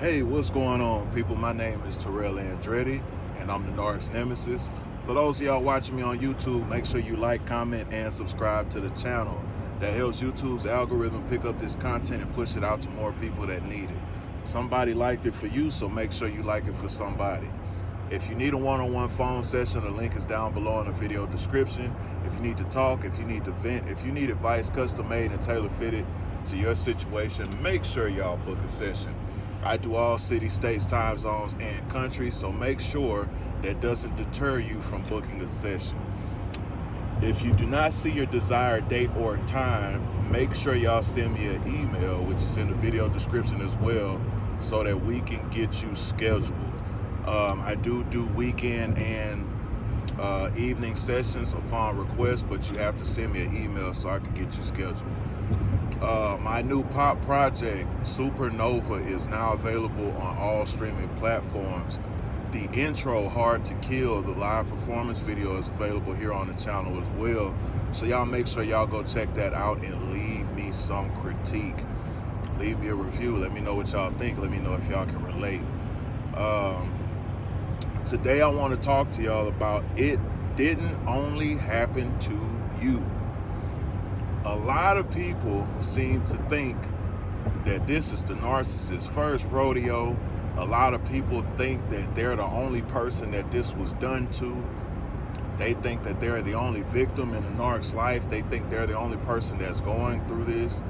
Hey, what's going on, people? My name is Terrell Andretti, and I'm the Narc's nemesis. For those of y'all watching me on YouTube, make sure you like, comment, and subscribe to the channel. That helps YouTube's algorithm pick up this content and push it out to more people that need it. Somebody liked it for you, so make sure you like it for somebody. If you need a one-on-one phone session, the link is down below in the video description. If you need to talk, if you need to vent, if you need advice custom-made and tailor-fitted to your situation, make sure y'all book a session. I do all cities, states, time zones, and countries, so make sure that doesn't deter you from booking a session. If you do not see your desired date or time, make sure y'all send me an email, which is in the video description as well, so that we can get you scheduled. I do weekend and evening sessions upon request, but you have to send me an email so I can get you scheduled. My new pop project, Supernova, is now available on all streaming platforms. The intro, Hard to Kill, the live performance video, is available here on the channel as well. So y'all make sure y'all go check that out and leave me some critique. Leave me a review. Let me know what y'all think. Let me know if y'all can relate. Today I want to talk to y'all about it didn't only happen to you. A lot of people seem to think that this is the narcissist's first rodeo. A lot of people think that they're the only person that this was done to. They think that they're the only victim in the narc's life. They think they're the only person that's going through this.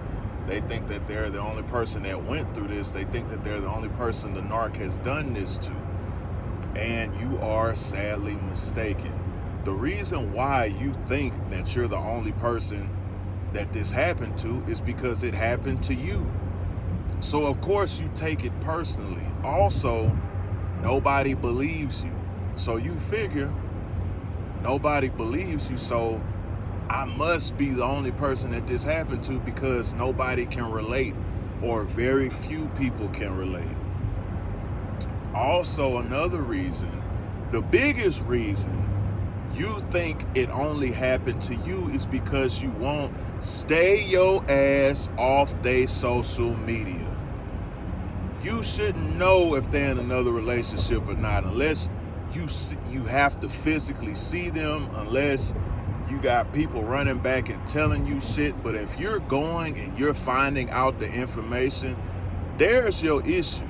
They think that they're the only person that went through this. They think that they're the only person the narc has done this to. And you are sadly mistaken. The reason why you think that you're the only person that this happened to is because it happened to you. So of course you take it personally. Also, nobody believes you. So you figure nobody believes you, so I must be the only person that this happened to because nobody can relate, or very few people can relate. Also, another reason, the biggest reason you think it only happened to you is because you won't stay your ass off they social media. You shouldn't know if they're in another relationship or not unless you have to physically see them, unless you got people running back and telling you shit. But if you're going and you're finding out the information, there's your issue.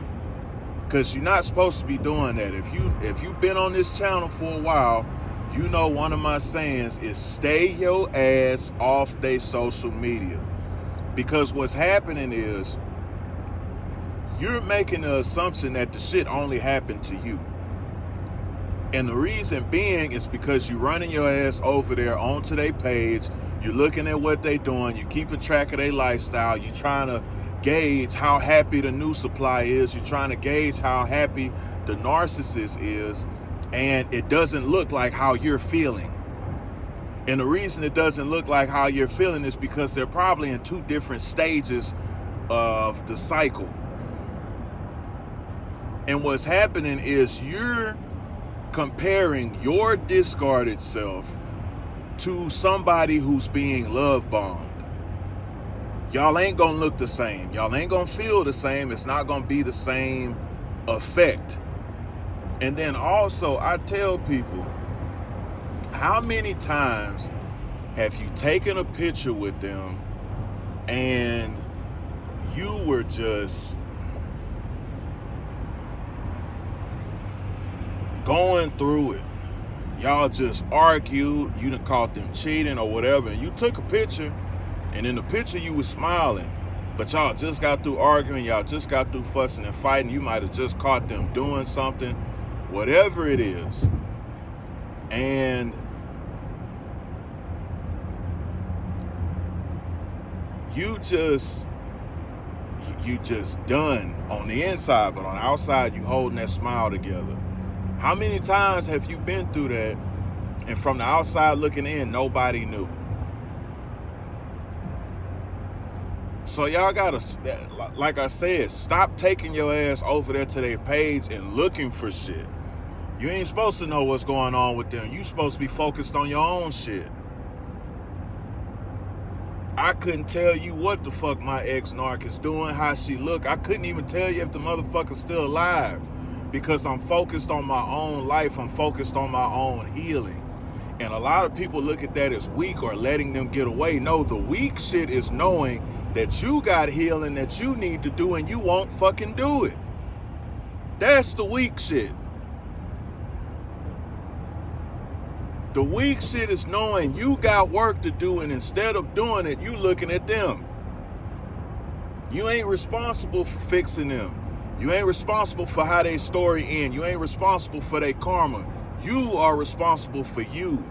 Because you're not supposed to be doing that. If you've been on this channel for a while, you know one of my sayings is stay your ass off they social media. Because what's happening is you're making the assumption that the shit only happened to you. And the reason being is because you're running your ass over there onto their page, you're looking at what they're doing, you're keeping track of their lifestyle, you're trying to gauge how happy the new supply is, you're trying to gauge how happy the narcissist is, and it doesn't look like how you're feeling. And the reason it doesn't look like how you're feeling is because they're probably in two different stages of the cycle. And what's happening is you're comparing your discarded self to somebody who's being love bombed. Y'all ain't gonna look the same. Y'all ain't gonna feel the same. It's not gonna be the same effect. And then also, I tell people, how many times have you taken a picture with them and you were just going through it? Y'all just argued, you done caught them cheating or whatever, and you took a picture, and in the picture you was smiling, but y'all just got through arguing, y'all just got through fussing and fighting, you might have just caught them doing something, whatever it is, and you just done on the inside, but on the outside you holding that smile together. How many times have you been through that, and from the outside looking in, nobody knew? So y'all gotta, like I said, stop taking your ass over there to their page and looking for shit. You ain't supposed to know what's going on with them. You supposed to be focused on your own shit. I couldn't tell you what the fuck my ex-narc is doing, how she look. I couldn't even tell you if the motherfucker's still alive, because I'm focused on my own life. I'm focused on my own healing. And a lot of people look at that as weak or letting them get away. No, the weak shit is knowing that you got healing that you need to do and you won't fucking do it. That's the weak shit. The weak shit is knowing you got work to do, and instead of doing it, you looking at them. You ain't responsible for fixing them. You ain't responsible for how their story ends. You ain't responsible for their karma. You are responsible for you.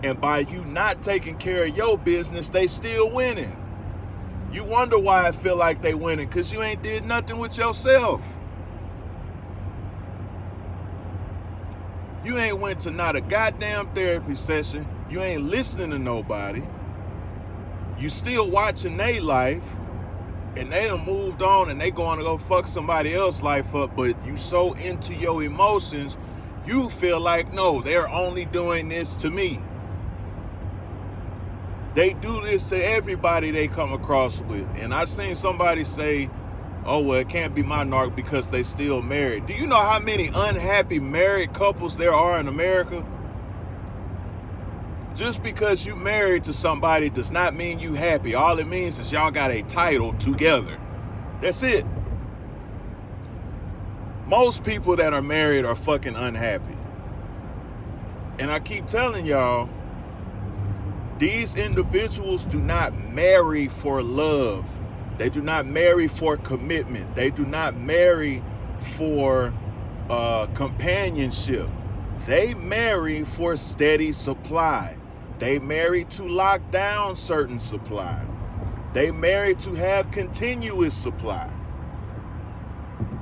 And by you not taking care of your business, they still winning. You wonder why I feel like they winning, because you ain't did nothing with yourself. You ain't went to not a goddamn therapy session. You ain't listening to nobody. You still watching their life, and they done moved on and they going to go fuck somebody else's life up, but you so into your emotions, you feel like, no, they're only doing this to me. They do this to everybody they come across with. And I seen somebody say, oh, well, it can't be my narc because they still married. Do you know how many unhappy married couples there are in America? Just because you married to somebody does not mean you happy. All it means is y'all got a title together. That's it. Most people that are married are fucking unhappy. And I keep telling y'all, these individuals do not marry for love. They do not marry for commitment. They do not marry for companionship. They marry for steady supply. They marry to lock down certain supply. They marry to have continuous supply.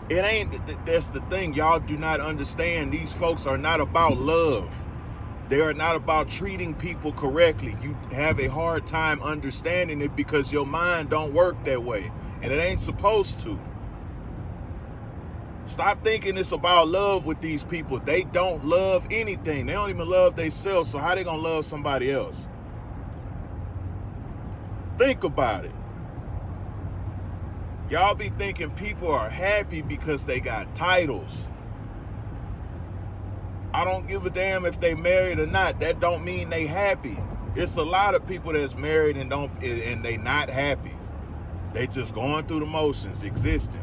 It ain't, that's the thing. Y'all do not understand. These folks are not about love. They are not about treating people correctly. You have a hard time understanding it because your mind don't work that way. And it ain't supposed to. Stop thinking it's about love with these people. They don't love anything. They don't even love themselves. So how they gonna love somebody else? Think about it. Y'all be thinking people are happy because they got titles. I don't give a damn if they married or not. That don't mean they happy. It's a lot of people that's married and they not happy. They just going through the motions, existing.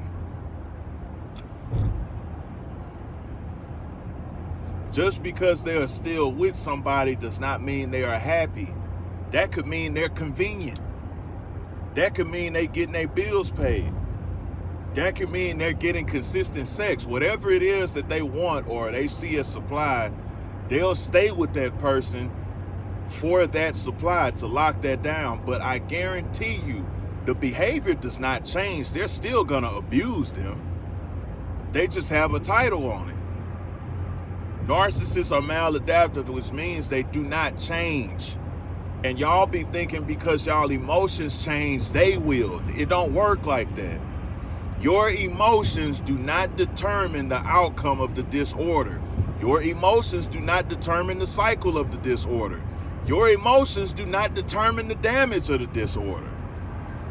Just because they are still with somebody does not mean they are happy. That could mean they're convenient. That could mean they getting their bills paid. That could mean they're getting consistent sex. Whatever it is that they want or they see as supply, they'll stay with that person for that supply to lock that down. But I guarantee you, the behavior does not change. They're still gonna abuse them. They just have a title on it. Narcissists are maladaptive, which means they do not change. And y'all be thinking because y'all emotions change, they will. It don't work like that. Your emotions do not determine the outcome of the disorder. Your emotions do not determine the cycle of the disorder. Your emotions do not determine the damage of the disorder.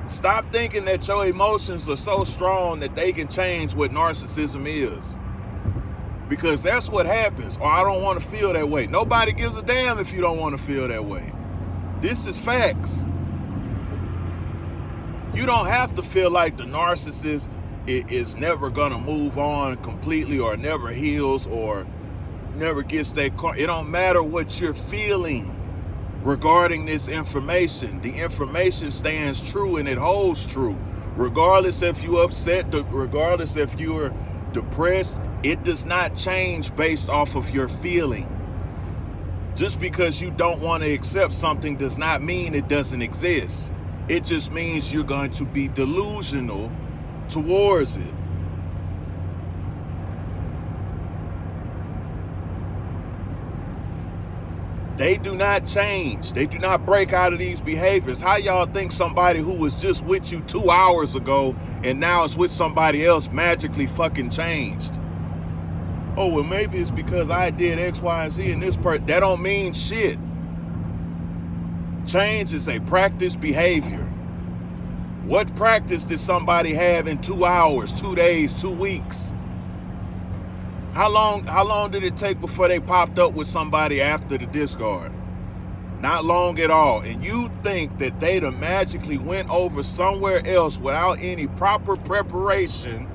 Stop thinking that your emotions are so strong that they can change what narcissism is. Because that's what happens. Or I don't want to feel that way. Nobody gives a damn if you don't want to feel that way. This is facts. You don't have to feel like the narcissist is never gonna move on completely or never heals or never gets that car. It don't matter what you're feeling regarding this information. The information stands true and it holds true. Regardless if you're upset, regardless if you're depressed, it does not change based off of your feeling. Just because you don't want to accept something does not mean it doesn't exist. It just means you're going to be delusional towards it. They do not change. They do not break out of these behaviors. How y'all think somebody who was just with you 2 hours ago and now is with somebody else magically fucking changed? Oh, well, maybe it's because I did X, Y, and Z and this part. That don't mean shit. Change is a practice behavior. What practice did somebody have in 2 hours, 2 days, 2 weeks? How long did it take before they popped up with somebody after the discard? Not long at all. And you think that they'd have magically went over somewhere else without any proper preparation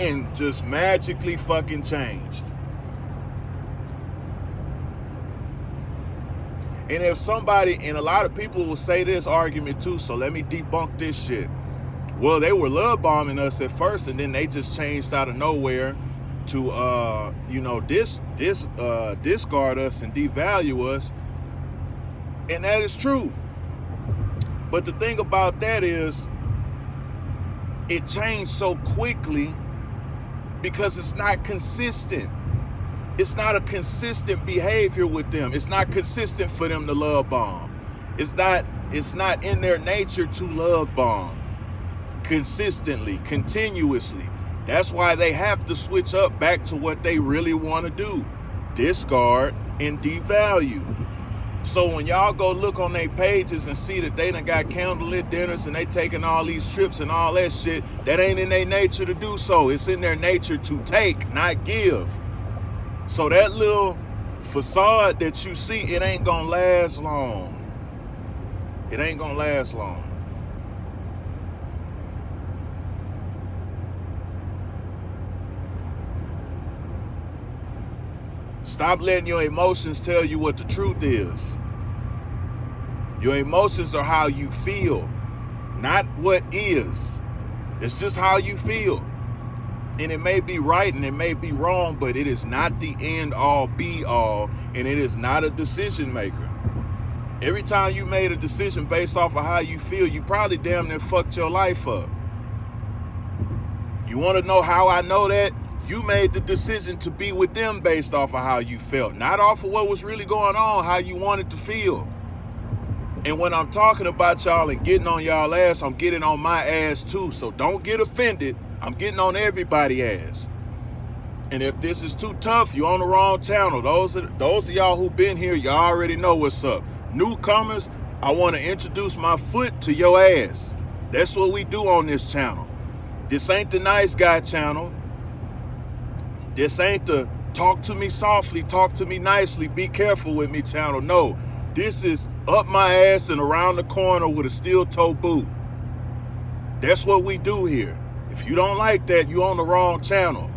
and just magically fucking changed. And if somebody, and a lot of people will say this argument too, so let me debunk this shit. Well, they were love bombing us at first, and then they just changed out of nowhere to discard us and devalue us. And that is true. But the thing about that is, it changed so quickly because it's not consistent. It's not a consistent behavior with them. It's not consistent for them to love bomb. It's not in their nature to love bomb consistently, continuously. That's why they have to switch up back to what they really want to do: discard and devalue. So when y'all go look on their pages and see that they done got candlelit dinners and they taking all these trips and all that shit, that ain't in their nature to do so. It's in their nature to take, not give. So that little facade that you see, it ain't gonna last long. It ain't gonna last long. Stop letting your emotions tell you what the truth is. Your emotions are how you feel, not what is. It's just how you feel. And it may be right and it may be wrong, but it is not the end all be all, and it is not a decision maker. Every time you made a decision based off of how you feel, you probably damn near fucked your life up. You want to know how I know that? You made the decision to be with them based off of how you felt, not off of what was really going on, how you wanted to feel. And when I'm talking about y'all and getting on y'all ass, I'm getting on my ass too. So don't get offended. I'm getting on everybody's ass. And if this is too tough, you're on the wrong channel. Those of y'all who've been here, y'all already know what's up. Newcomers, I want to introduce my foot to your ass. That's what we do on this channel. This ain't the nice guy channel. This ain't the talk to me softly, talk to me nicely, be careful with me channel. No, this is up my ass and around the corner with a steel toe boot. That's what we do here. If you don't like that, you're on the wrong channel.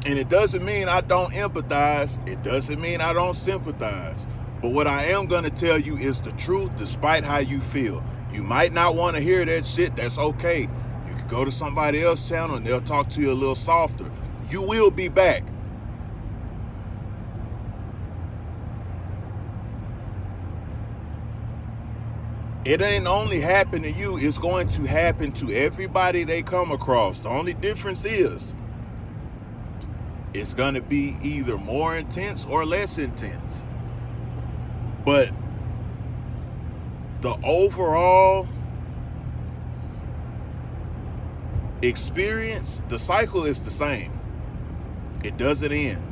And it doesn't mean I don't empathize. It doesn't mean I don't sympathize. But what I am going to tell you is the truth despite how you feel. You might not want to hear that shit. That's okay. You can go to somebody else's channel and they'll talk to you a little softer. You will be back. It ain't only happen to you, it's going to happen to everybody they come across. The only difference is it's going to be either more intense or less intense. But the overall experience, the cycle is the same. It doesn't end.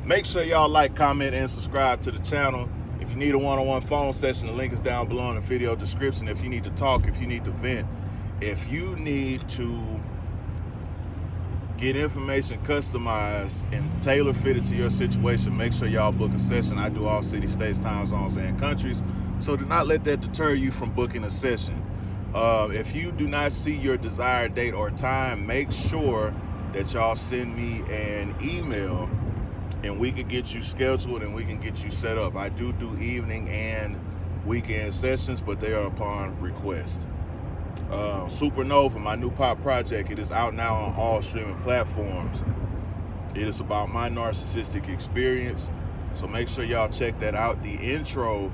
Make sure y'all like, comment, and subscribe to the channel. If you need a one-on-one phone session, the link is down below in the video description. If you need to talk, if you need to vent, if you need to get information customized and tailor-fitted to your situation, make sure y'all book a session. I do all cities, states, time zones, and countries. So do not let that deter you from booking a session. If you do not see your desired date or time, make sure that y'all send me an email and we can get you scheduled and we can get you set up. I do evening and weekend sessions, but they are upon request. Supernova, my new pop project, it is out now on all streaming platforms. It is about my narcissistic experience, so make sure y'all check that out. The intro,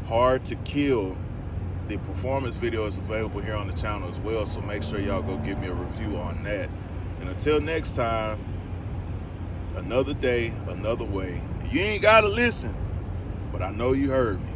Hard to Kill, the performance video is available here on the channel as well, so make sure y'all go give me a review on that. And until next time, another day, another way. You ain't gotta listen, but I know you heard me.